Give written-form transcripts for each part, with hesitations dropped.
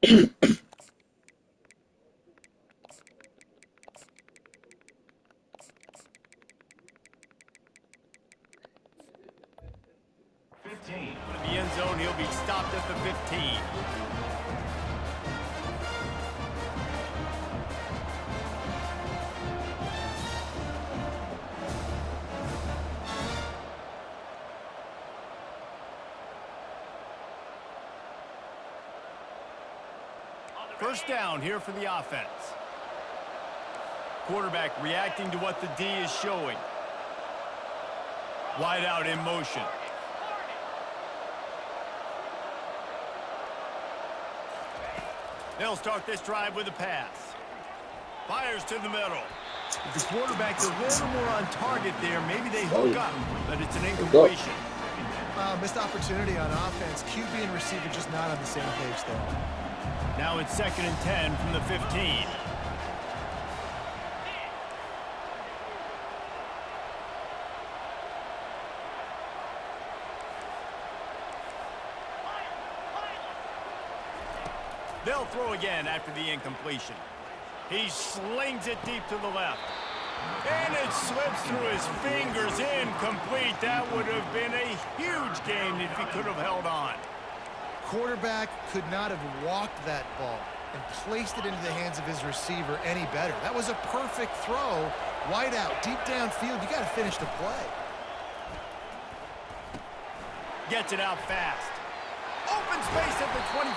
The end zone, he'll be stopped at the 15. First down here for the offense. Quarterback reacting to what the D is showing. Wide out in motion. They'll start this drive with a pass. Fires to the middle. If the quarterback's a little more on target there, maybe they hook up, but it's an incompletion. Missed opportunity on offense. QB and receiver just not on the same page there. Now it's 2nd and 10 from the 15. They'll throw again after the incompletion. He slings it deep to the left. And it slips through his fingers, incomplete. That would have been a huge gain if he could have held on. Quarterback could not have walked that ball and placed it into the hands of his receiver any better. That was a perfect throw. Wide out, deep downfield. You got to finish the play. Gets it out fast. Open space at the 25.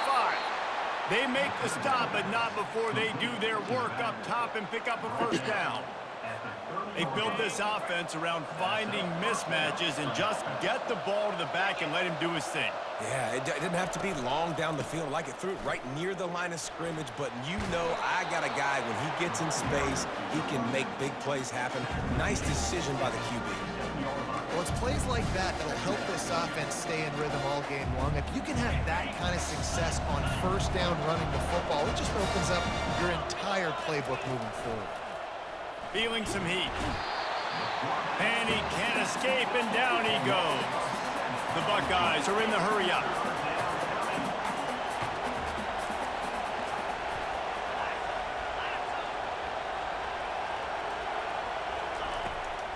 They make the stop, but not before they do their work up top and pick up a first down. They built this offense around finding mismatches and just get the ball to the back and let him do his thing. Yeah, it didn't have to be long down the field. Like it threw it right near the line of scrimmage, but you know I got a guy, when he gets in space, he can make big plays happen. Nice decision by the QB. Well, it's plays like that that'll help this offense stay in rhythm all game long. If you can have that kind of success on first down running the football, it just opens up your entire playbook moving forward. Feeling some heat. And he can't escape, and down he goes. The Buckeyes are in the hurry up.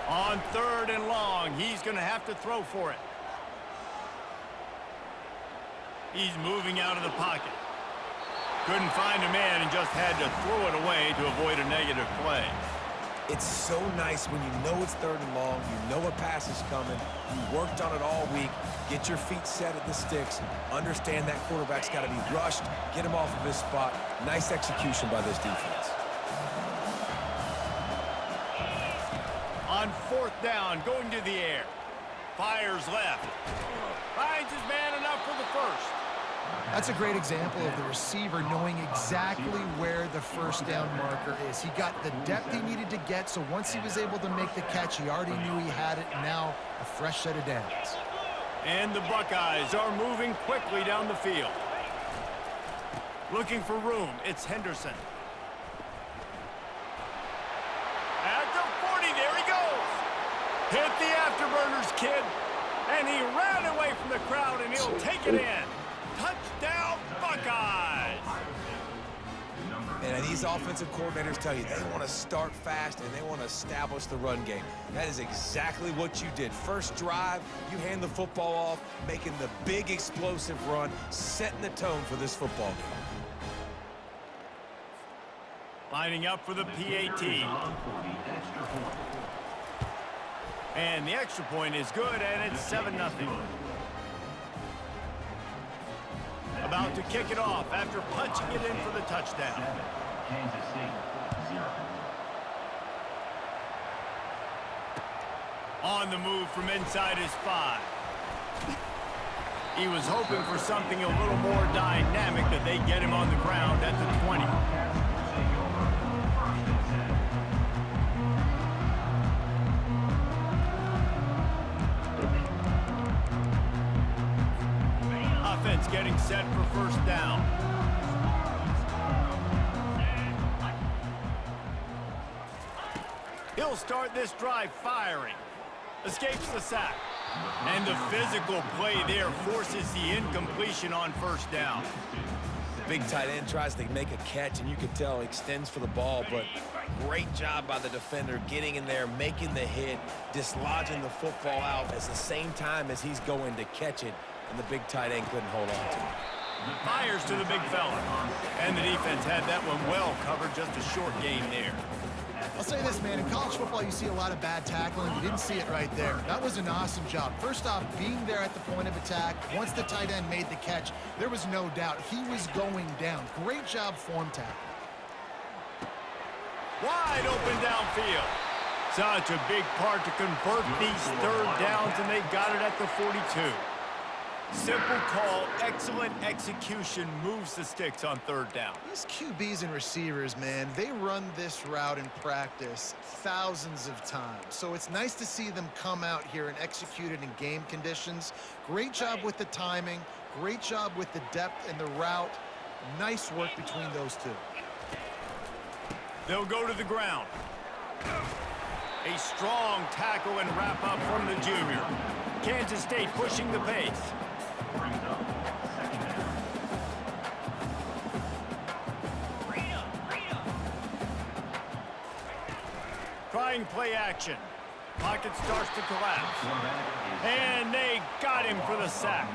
On 3rd and long, he's going to have to throw for it. He's moving out of the pocket. Couldn't find a man and just had to throw it away to avoid a negative play. It's so nice when you know it's 3rd and long, you know a pass is coming, you worked on it all week, get your feet set at the sticks, understand that quarterback's got to be rushed, get him off of his spot. Nice execution by this defense. On 4th down, going to the air. Fires left. Finds his man enough for the first. That's a great example of the receiver knowing exactly where the first down marker is. He got the depth he needed to get, so once he was able to make the catch, he already knew he had it. Now a fresh set of downs. And the Buckeyes are moving quickly down the field. Looking for room, it's Henderson. At the 40, there he goes. Hit the afterburners, kid. And he ran away from the crowd, and he'll take it in. Touchdown, Buckeyes! And these offensive coordinators tell you they want to start fast and they want to establish the run game. That is exactly what you did. First drive, you hand the football off, making the big explosive run, setting the tone for this football game. Lining up for the PAT. And the extra point is good, and it's 7-0. About to kick it off after punching it in for the touchdown. Kansas State, 0. On the move from inside his 5. He was hoping for something a little more dynamic, that they get him on the ground at the 20. Offense getting set for first down. He'll start this drive firing. Escapes the sack. And the physical play there forces the incompletion on first down. The big tight end tries to make a catch, and you can tell he extends for the ball, but great job by the defender getting in there, making the hit, dislodging the football out at the same time as he's going to catch it, and the big tight end couldn't hold on to it. Fires to the big fella. And the defense had that one well covered, just a short gain there. I'll say this, man. In college football, you see a lot of bad tackling. You didn't see it right there. That was an awesome job. First off, being there at the point of attack. Once the tight end made the catch, there was no doubt he was going down. Great job form tackle. Wide open downfield. Such a big part to convert these third downs, and they've got it at the 42. Simple call, excellent execution, moves the sticks on third down. These QBs and receivers, man, they run this route in practice thousands of times. So it's nice to see them come out here and execute it in game conditions. Great job with the timing, great job with the depth and the route. Nice work between those two. They'll go to the ground. A strong tackle and wrap up from the junior. Kansas State pushing the pace. Brings up second down. Trying play action. Pocket starts to collapse. And they got him for the sack.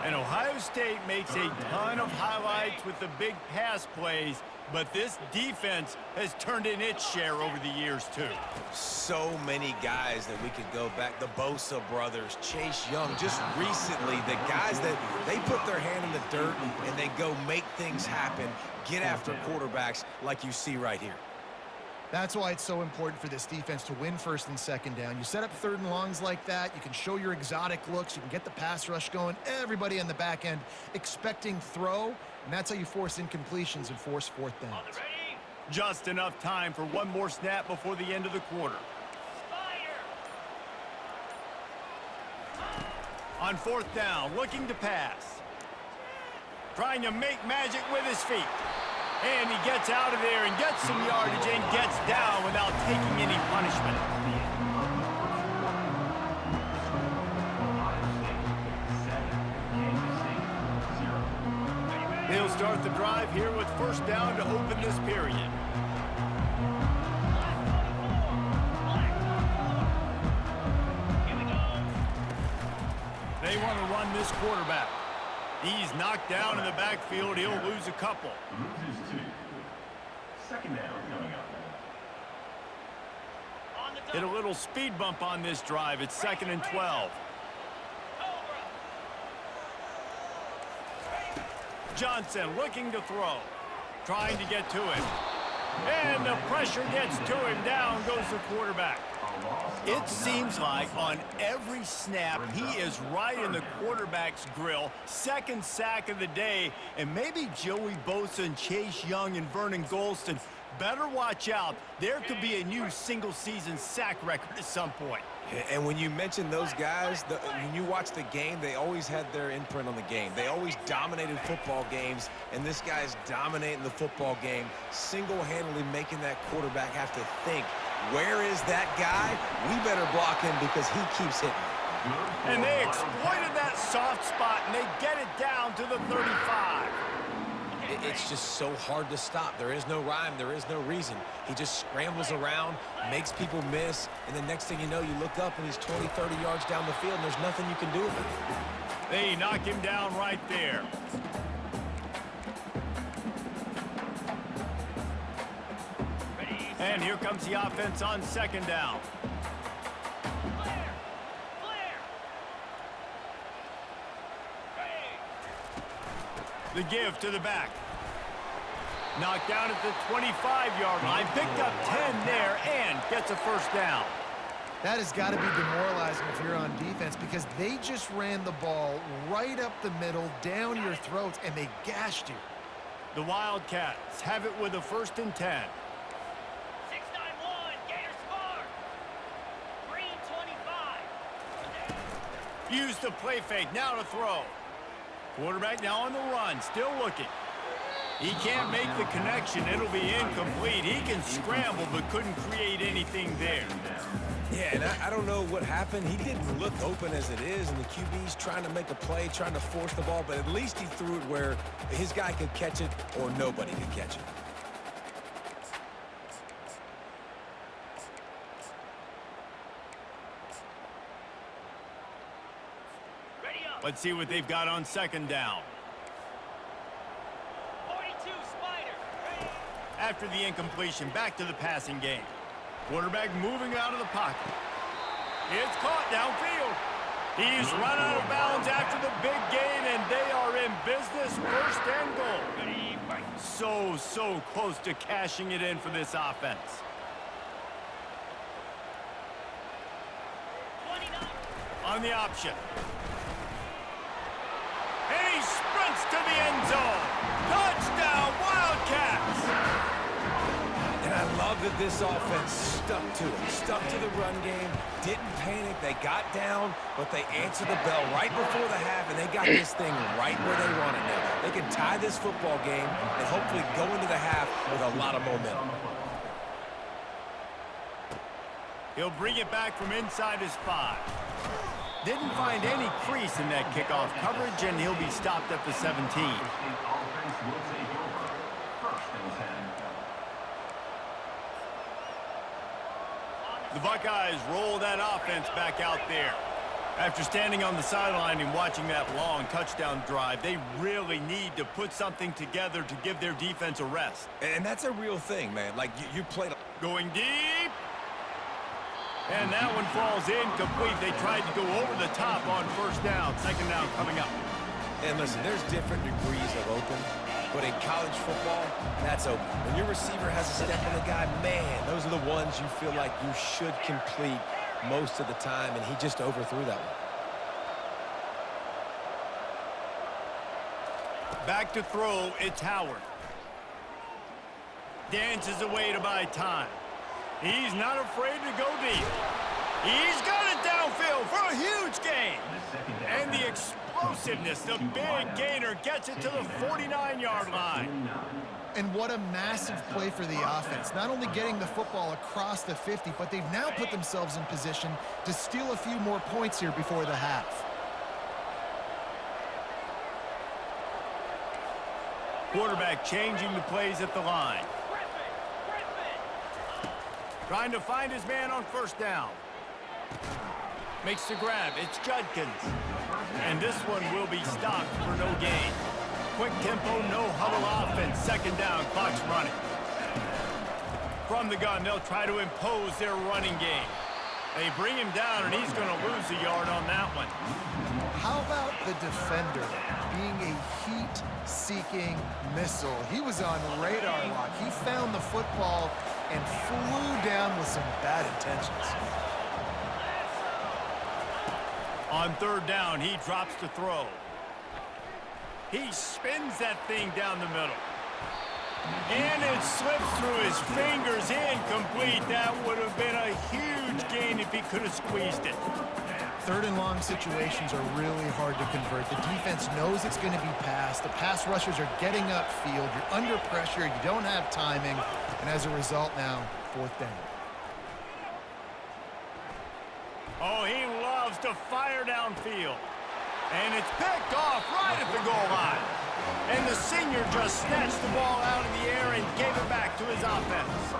And Ohio State makes a ton of highlights with the big pass plays, but this defense has turned in its share over the years, too. So many guys that we could go back. The Bosa brothers, Chase Young, just recently, the guys that they put their hand in the dirt and they go make things happen, get after quarterbacks like you see right here. That's why it's so important for this defense to win first and second down. You set up third and longs like that, you can show your exotic looks, you can get the pass rush going, everybody on the back end expecting throw, and that's how you force incompletions and force fourth downs. Just enough time for one more snap before the end of the quarter. On fourth down, looking to pass. Trying to make magic with his feet. And he gets out of there and gets some yardage and gets down without taking any punishment. They'll start the drive here with first down to open this period. They want to run this quarterback. He's knocked down in the backfield. He'll lose a couple. Loses two. Second down coming up. Hit a little speed bump on this drive. It's 2nd and 12. Johnson looking to throw. Trying to get to him. And the pressure gets to him. Down goes the quarterback. It seems like on every snap, he is right in the quarterback's grill. Second sack of the day. And maybe Joey Bosa and Chase Young and Vernon Gholston better watch out. There could be a new single-season sack record at some point. And when you mention those guys, when you watch the game, they always had their imprint on the game. They always dominated football games, and this guy's dominating the football game, single-handedly making that quarterback have to think, where is that guy? We better block him because he keeps hitting. And they exploited that soft spot, and they get it down to the 35. It's just so hard to stop. There is no rhyme. There is no reason. He just scrambles around, makes people miss, and the next thing you know, you look up and he's 20, 30 yards down the field, and there's nothing you can do about it. They knock him down right there. And here comes the offense on second down. The give to the back. Knocked down at the 25-yard line. Picked up 10 there and gets a first down. That has got to be demoralizing if you're on defense because they just ran the ball right up the middle, down your throats, and they gashed you. The Wildcats have it with a 1st and 10. 6-9-1, Gators score. Green 25. Use the play fake, now to throw. Quarterback now on the run, still looking. He can't make the connection. It'll be incomplete. He can scramble, but couldn't create anything there. Yeah, and I don't know what happened. He didn't look open as it is, and the QB's trying to make a play, trying to force the ball, but at least he threw it where his guy could catch it or nobody could catch it. Ready up. Let's see what they've got on second down. 42, Spider. Ready. After the incompletion, back to the passing game. Quarterback moving out of the pocket. It's caught downfield. He's run out of bounds after the big gain, and they are in business. First and goal. Ready, fight. So close to cashing it in for this offense. 29. On the option. And he sprints to the end zone. Touchdown, Wildcats! And I love that this offense stuck to it, stuck to the run game, didn't panic, they got down, but they answered the bell right before the half, and they got this thing right where they want it now. They can tie this football game and hopefully go into the half with a lot of momentum. He'll bring it back from inside his 5. Didn't find any crease in that kickoff coverage, and he'll be stopped at the 17. Offense will take over. First and 10. The Buckeyes roll that offense back out there. After standing on the sideline and watching that long touchdown drive, they really need to put something together to give their defense a rest. And that's a real thing, man. Like, you played... Going deep. And that one falls incomplete. They tried to go over the top on first down. Second down coming up. And listen, there's different degrees of open, but in college football, that's open. When your receiver has a step on the guy, man, those are the ones you feel like you should complete most of the time, and he just overthrew that one. Back to throw, it's Howard. Dances away to buy time. He's not afraid to go deep. He's got it downfield for a huge gain. And the explosiveness, the big gainer gets it to the 49-yard line. And what a massive play for the offense. Not only getting the football across the 50, but they've now put themselves in position to steal a few more points here before the half. Quarterback changing the plays at the line. Trying to find his man on first down. Makes the grab. It's Judkins. And this one will be stopped for no gain. Quick tempo, no huddle offense. Second down, clock's running. From the gun, they'll try to impose their running game. They bring him down, and he's going to lose a yard on that one. How about the defender being a heat-seeking missile? He was on radar lock. He found the football and flew down with some bad intentions. On third down, he drops to throw. He spins that thing down the middle. And it slips through his fingers, incomplete. That would have been a huge gain if he could have squeezed it. Third and long situations are really hard to convert. The defense knows it's going to be passed. The pass rushers are getting upfield. You're under pressure. You don't have timing. And as a result now, fourth down. Oh, he loves to fire downfield. And it's picked off right at the goal line. And the senior just snatched the ball out of the air and gave it back to his offense.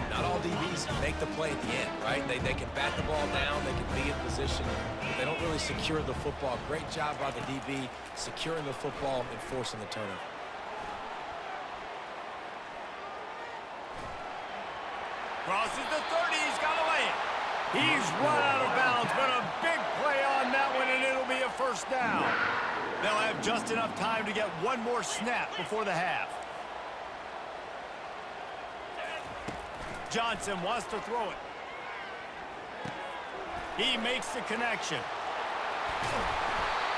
Not all DBs make the play at the end, right? They can bat the ball down, they can be in position, but they don't really secure the football. Great job by the DB securing the football and forcing the turnover. Crosses the 30, he's got to lay it. He's run out of bounds, but a big play on that one, and it'll be a first down. They'll have just enough time to get one more snap before the half. Johnson wants to throw it. He makes the connection.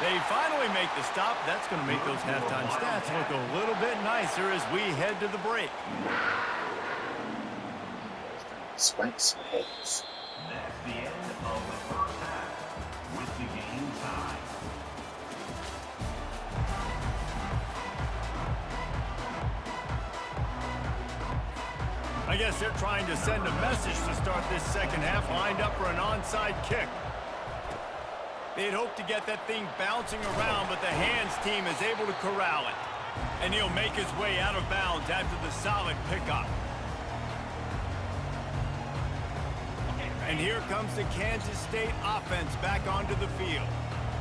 They finally make the stop. That's going to make those halftime stats look a little bit nicer as we head to the break. Spikes and heads. That's the end of the first half, with the game tied. I guess they're trying to send a message to start this second half, lined up for an onside kick. They'd hoped to get that thing bouncing around, but the hands team is able to corral it. And he'll make his way out of bounds after the solid pickup. And here comes the Kansas State offense back onto the field.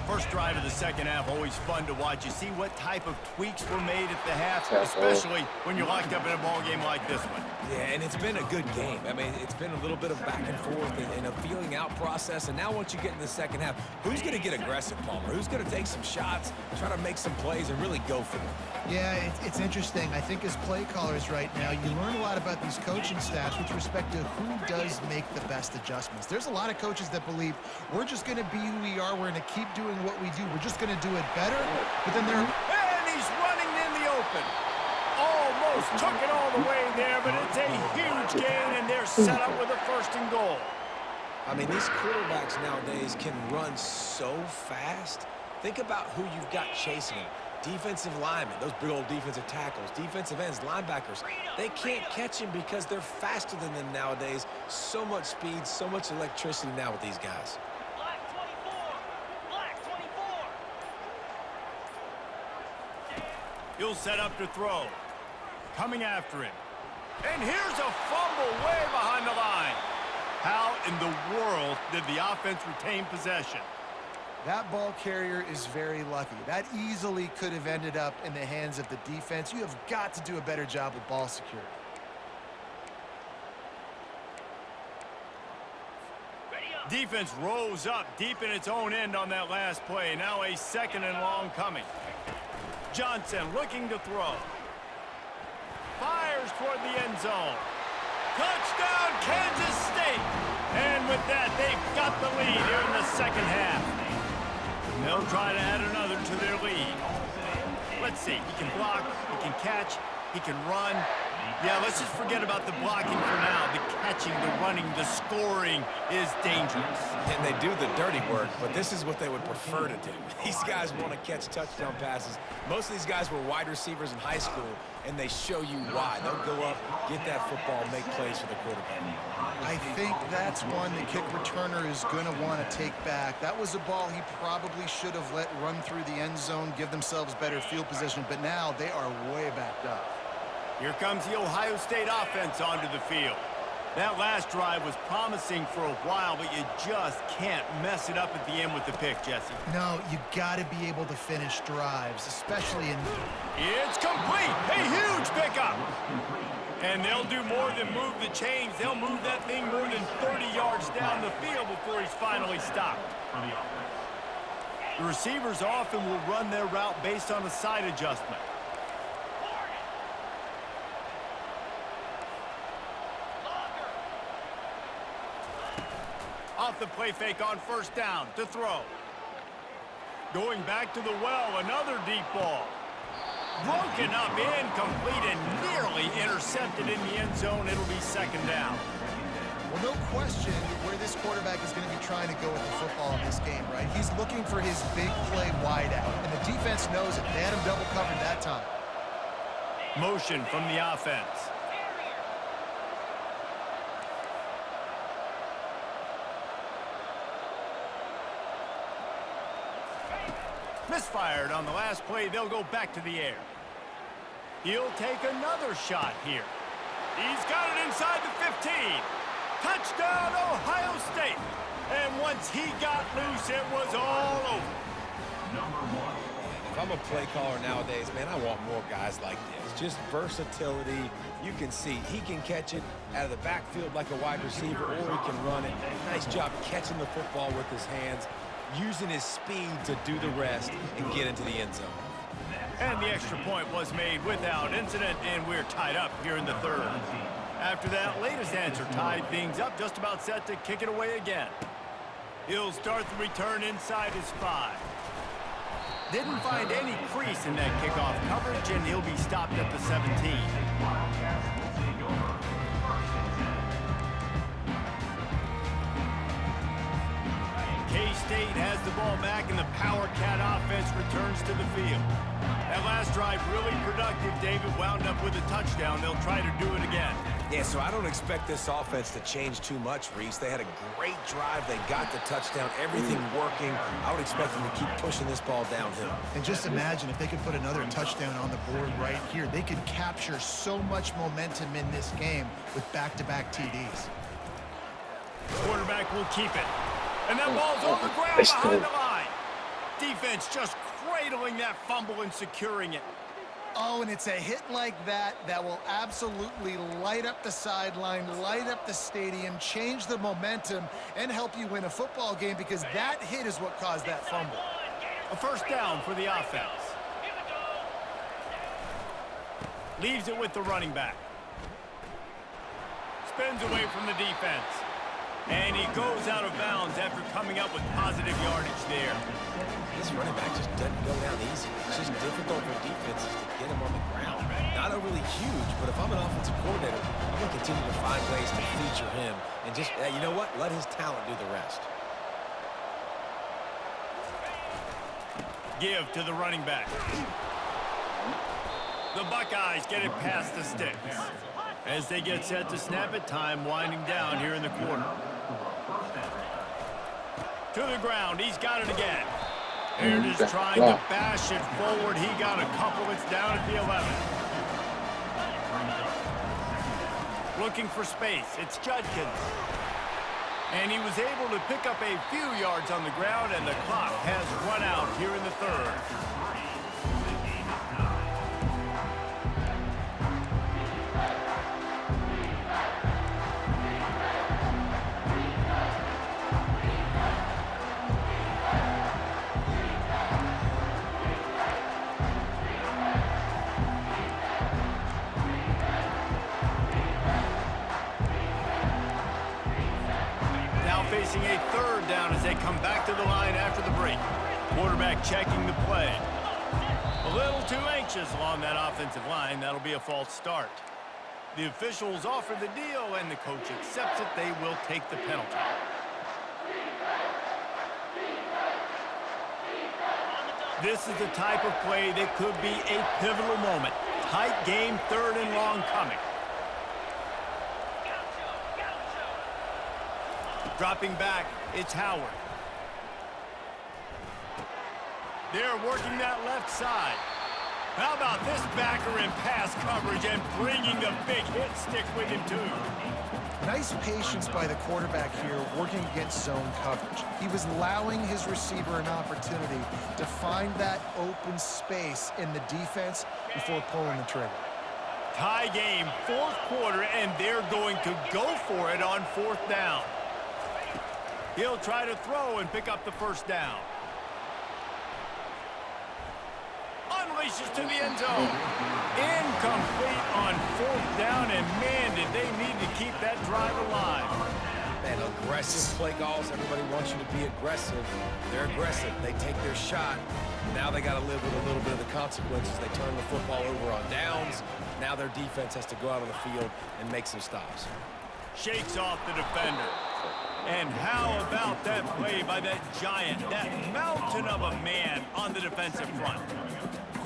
First drive of the second half, always fun to watch. You see what type of tweaks were made at the half, especially when you're locked up in a ball game like this one. Yeah, and it's been a good game. I mean, it's been a little bit of back and forth and a feeling out process. And now once you get in the second half, who's going to get aggressive, Palmer? Who's going to take some shots, try to make some plays, and really go for them? Yeah, it's interesting. I think as play callers right now, you learn a lot about these coaching staffs with respect to who does make the best adjustments. There's a lot of coaches that believe we're just going to be who we are. We're going to keep doing what we do. We're just going to do it better. But then they're... And he's running in the open. Almost took it all the way there, but it's a huge gain, and they're set up with a 1st and goal. I mean, these quarterbacks nowadays can run so fast. Think about who you've got chasing them. Defensive linemen, those big old defensive tackles, defensive ends, linebackers. They can't catch him because they're faster than them nowadays. So much speed, so much electricity now with these guys. Black 24. Black 24. He'll set up to throw. Coming after him. And here's a fumble way behind the line. How in the world did the offense retain possession? That ball carrier is very lucky. That easily could have ended up in the hands of the defense. You have got to do a better job with ball security. Defense rose up deep in its own end on that last play. Now a 2nd and long coming. Johnson looking to throw. Fires toward the end zone. Touchdown, Kansas State! And with that, they've got the lead here in the second half. They'll try to add another to their lead. Let's see. He can block, he can catch, he can run. Yeah, let's just forget about the blocking for now. The catching, the running, the scoring is dangerous. And they do the dirty work, but this is what they would prefer to do. These guys want to catch touchdown passes. Most of these guys were wide receivers in high school, and they show you why. They'll go up, get that football, make plays for the quarterback. I think that's one the kick returner is going to want to take back. That was a ball he probably should have let run through the end zone, give themselves better field position, but now they are way backed up. Here comes the Ohio State offense onto the field. That last drive was promising for a while, but you just can't mess it up at the end with the pick, Jesse. No, you got to be able to finish drives, especially in... It's complete! A huge pickup! And they'll do more than move the chains. They'll move that thing more than 30 yards down the field before he's finally stopped. The receivers often will run their route based on a side adjustment. Off the play fake on 1st down to throw. Going back to the well, another deep ball. Broken up, incomplete, and nearly intercepted in the end zone. It'll be 2nd down. Well, no question where this quarterback is going to be trying to go with the football in this game, right? He's looking for his big play wide out, and the defense knows it. They had him double covered that time. Motion from the offense. Misfired on the last play. They'll go back to the air. He'll take another shot here. He's got it inside the 15. Touchdown, Ohio State. And once he got loose, it was all over. If I'm a play caller nowadays, man, I want more guys like this. Just versatility. You can see he can catch it out of the backfield like a wide receiver, or he can run it. Nice job catching the football with his hands, using his speed to do the rest and get into the end zone. And the extra point was made without incident, and we're tied up here in the 3rd. After that latest answer tied things up, just about set to kick it away again. He'll start the return inside his 5. Didn't find any crease in that kickoff coverage, and he'll be stopped at the 17. K-State has the ball back, and the Power Cat offense returns to the field. That last drive really productive. David wound up with a touchdown. They'll try to do it again. Yeah, so I don't expect this offense to change too much, Reese. They had a great drive. They got the touchdown, everything working. I would expect them to keep pushing this ball downhill. And just imagine if they could put another touchdown on the board right here. They could capture so much momentum in this game with back-to-back TDs. Quarterback will keep it. And that ball's on the ground behind the line. Defense just cradling that fumble and securing it. Oh, and it's a hit like that that will absolutely light up the sideline, light up the stadium, change the momentum, and help you win a football game because that hit is what caused that fumble. A first down for the offense. Leaves it with the running back. Spins away from the defense. And he goes out of bounds after coming up with positive yardage there. This running back just doesn't go down easy. It's just difficult for defenses to get him on the ground. Not overly huge, but if I'm an offensive coordinator, I'm going to continue to find ways to feature him and just, you know what, let his talent do the rest. Give to the running back. The Buckeyes get it past the sticks. As they get set to snap it, time winding down here in the quarter. To the ground, he's got it again. Aaron is trying to bash it forward. He got a couple. It's down at the 11. Looking for space. It's Judkins. And he was able to pick up a few yards on the ground, and the clock has run out here in the third. Facing a third down as they come back to the line after the break. Quarterback checking the play. A little too anxious along that offensive line. That'll be a false start. The officials offer the deal, and the coach accepts it. They will take the penalty. This is the type of play that could be a pivotal moment. Tight game, third and long coming. Dropping back, it's Howard. They're working that left side. How about this backer in pass coverage and bringing the big hit stick with him too? Nice patience by the quarterback here working against zone coverage. He was allowing his receiver an opportunity to find that open space in the defense before pulling the trigger. Tie game, fourth quarter, and they're going to go for it on fourth down. He'll try to throw and pick up the first down. Unleashes to the end zone. Incomplete on fourth down, and man, did they need to keep that drive alive. Man, aggressive play calls. Everybody wants you to be aggressive. They're aggressive. They take their shot. Now they got to live with a little bit of the consequences. They turn the football over on downs. Now their defense has to go out on the field and make some stops. Shakes off the defender. And how about that play by that giant, that mountain of a man on the defensive front?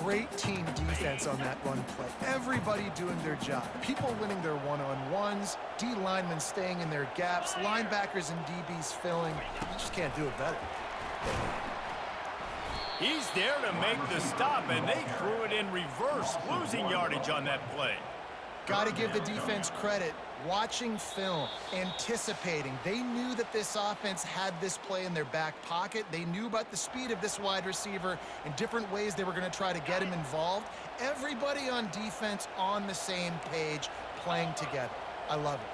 Great team defense on that run play. Everybody doing their job. People winning their one-on-ones, D linemen staying in their gaps, linebackers and DBs filling. You just can't do it better. He's there to make the stop, and they threw it in reverse, losing yardage on that play. Got to give the defense credit. Watching film, anticipating. They knew that this offense had this play in their back pocket. They knew about the speed of this wide receiver and different ways they were going to try to get him involved. Everybody on defense on the same page, playing together. I love it.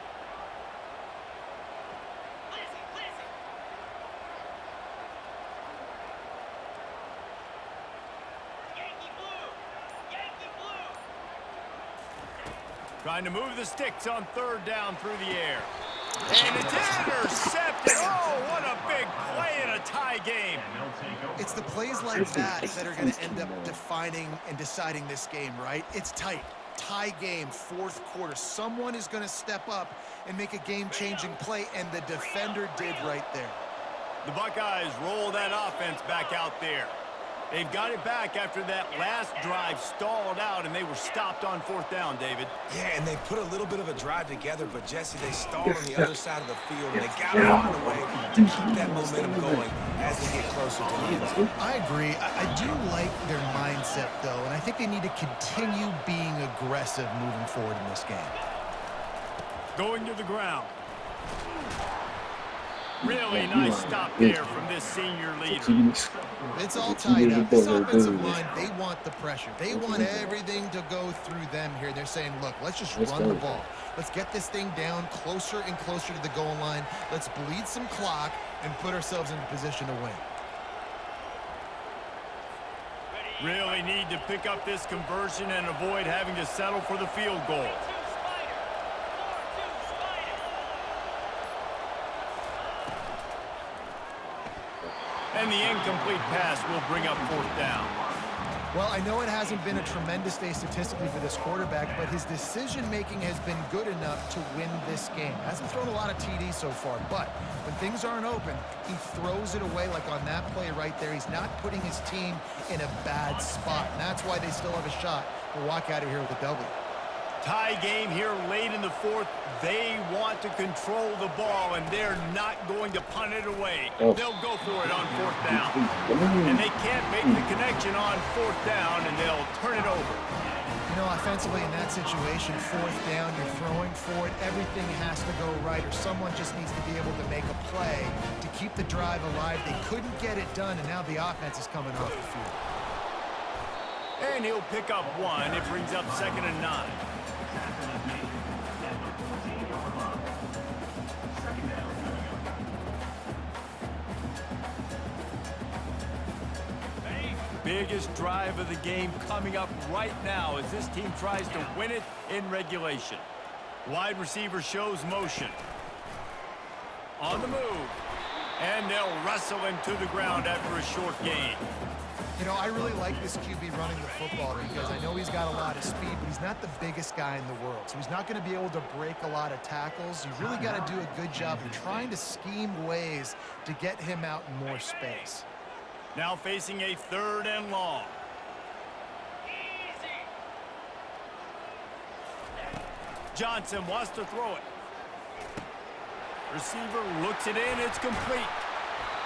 Trying to move the sticks on third down through the air. And it's intercepted. Oh, what a big play in a tie game. It's the plays like that that are going to end up defining and deciding this game, right? It's tight. Tie game, fourth quarter. Someone is going to step up and make a game-changing play, and the defender did right there. The Buckeyes roll that offense back out there. They've got it back after that last drive stalled out, and they were stopped on 4th down, David. Yeah, and they put a little bit of a drive together, but, Jesse, they stalled on the other side of the field, and they got to find a way to keep that momentum going as they get closer to the end zone. I agree. I do like their mindset, though, and I think they need to continue being aggressive moving forward in this game. Going to the ground. Really nice stop there from this senior leader. It's all tied up. This offensive line, they want the pressure. They want everything to go through them here. They're saying, look, let's just run the ball. Let's get this thing down closer and closer to the goal line. Let's bleed some clock and put ourselves into position to win. Really need to pick up this conversion and avoid having to settle for the field goal. And the incomplete pass will bring up 4th down. Well, I know it hasn't been a tremendous day statistically for this quarterback, but his decision-making has been good enough to win this game. Hasn't thrown a lot of TDs so far, but when things aren't open, he throws it away like on that play right there. He's not putting his team in a bad spot, and that's why they still have a shot to walk out of here with a W. Tie game here late in the 4th. They want to control the ball, and they're not going to punt it away. They'll go for it on 4th down. And they can't make the connection on 4th down, and they'll turn it over. You know, offensively in that situation, 4th down, you're throwing for it. Everything has to go right, or someone just needs to be able to make a play to keep the drive alive. They couldn't get it done, and now the offense is coming off the field. And he'll pick up 1. It brings up 2nd and 9. Biggest drive of the game coming up right now as this team tries to win it in regulation. Wide receiver shows motion. On the move. And they'll wrestle him to the ground after a short gain. You know, I really like this QB running the football because I know he's got a lot of speed, but he's not the biggest guy in the world. So he's not going to be able to break a lot of tackles. You really got to do a good job of trying to scheme ways to get him out in more space. Now facing a 3rd and long. Johnson wants to throw it. Receiver looks it in. It's complete.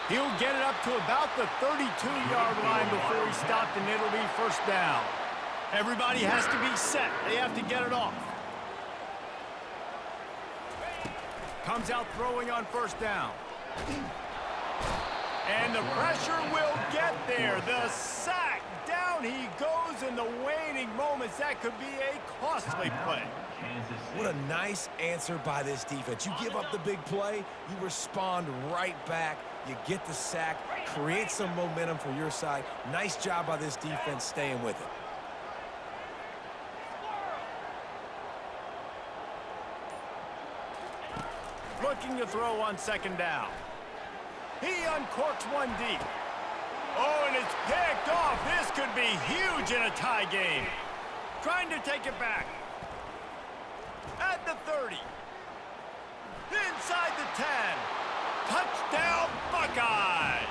He'll get it up to about the 32-yard line before he's stopped, and it'll be 1st down. Everybody has to be set. They have to get it off. Comes out throwing on 1st down. And the pressure will get there. The sack. Down he goes in the waning moments. That could be a costly play. What a nice answer by this defense. You give up the big play, you respond right back. You get the sack, create some momentum for your side. Nice job by this defense staying with it. Looking to throw on 2nd down. He uncorks 1 deep. Oh, and it's picked off. This could be huge in a tie game. Trying to take it back. At the 30. Inside the 10. Touchdown, Buckeyes.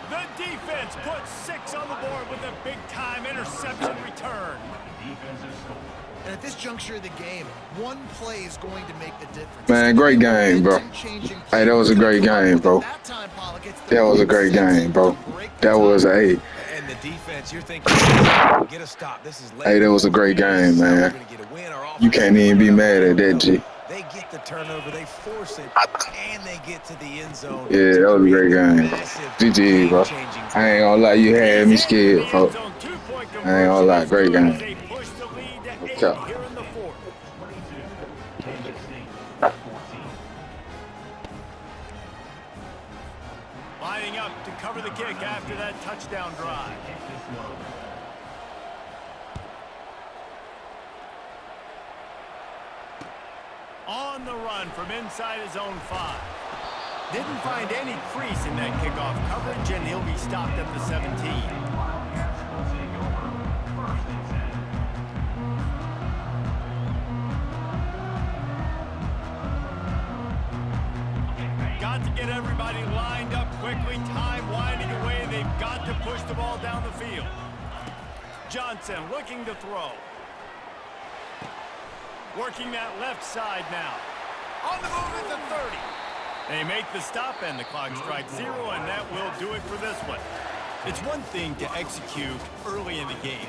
The defense puts 6 on the board with a big-time interception return. And at this juncture of the game, 1 play is going to make the difference. Man, great game, bro. Hey, that was a great game, bro. That was a great game, bro. That was a... And the defense, you're thinking, get a stop. This is late. Hey, that was a great game, man. You can't even be mad at that, G. They get the turnover, they force it, and they get to the end zone. Yeah, that was a great game. GG, bro. I ain't gonna lie, you had me scared, bro. I ain't gonna lie, great game. What's up? Here in the 4th. Lining up to cover the kick after that touchdown drive. On the run from inside his own 5. Didn't find any crease in that kickoff coverage, and he'll be stopped at the 17. Got to can't get everybody lined up quickly. Time winding away. They've got to push the ball down the field. Johnson looking to throw. Working that left side now. On the move at the 30. They make the stop and the clock strikes 0, and that will do it for this one. It's one thing to execute early in the game,